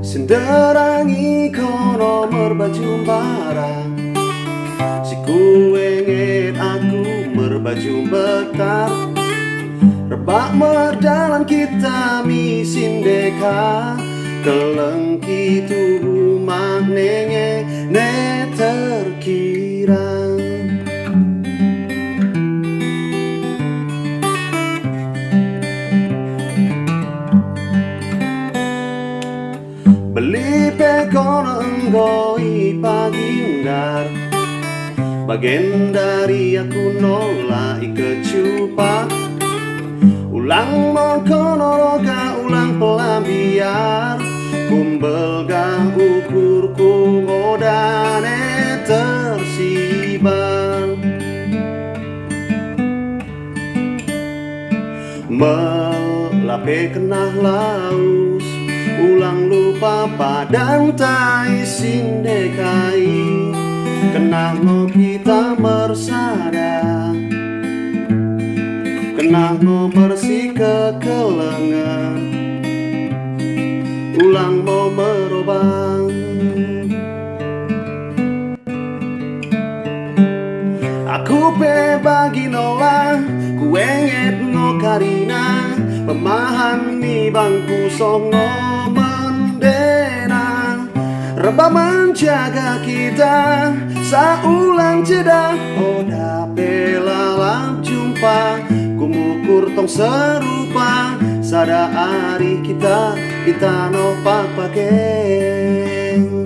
Senderangi kono merbaju barang, si kuenget aku merbaju betar. Rebak merdalan kita misin deka, kelengki tubuh maknenge ne terkira. Beli pekono enggoi pagindar, bagian dari aku nolak kecupa. Ulang mengkono roga ulang pelambiar, kumbel gah ukurku ngodane tersibar. Melape kenah laus, ulang lupa padan tai sindekai, kenah no kita mersada, kenah no mersi kekelengan, ulang mau merobang. Aku pe bagi nolak, ku enget ngo karina, pemahan ni bangku songo mendena. Reba menjaga kita, saulang jeda, oda pelalang jumpa, kumukur tong serupa, sada hari kita nopak pakeng.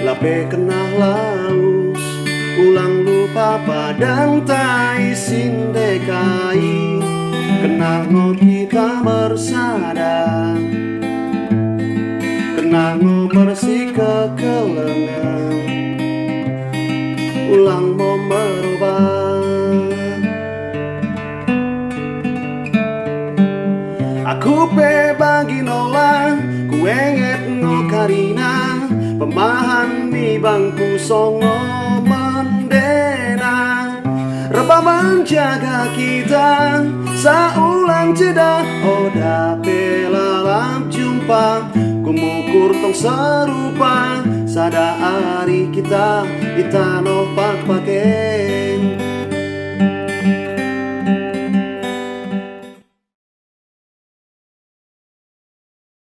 Melape kenah laus, ulang lupa padan tai sindekai, kenah ngo kita mersada, kenah ngo mersi kekelengan, ulang mau merubah. Aku pe bagi nolak, ku enget ngo karina, pemahan di bangku songo mendena. Reba menjaga kita, saulang jeda, oda pelalang jumpa, kumukur tong serupa, sada hari kita nopak pakai.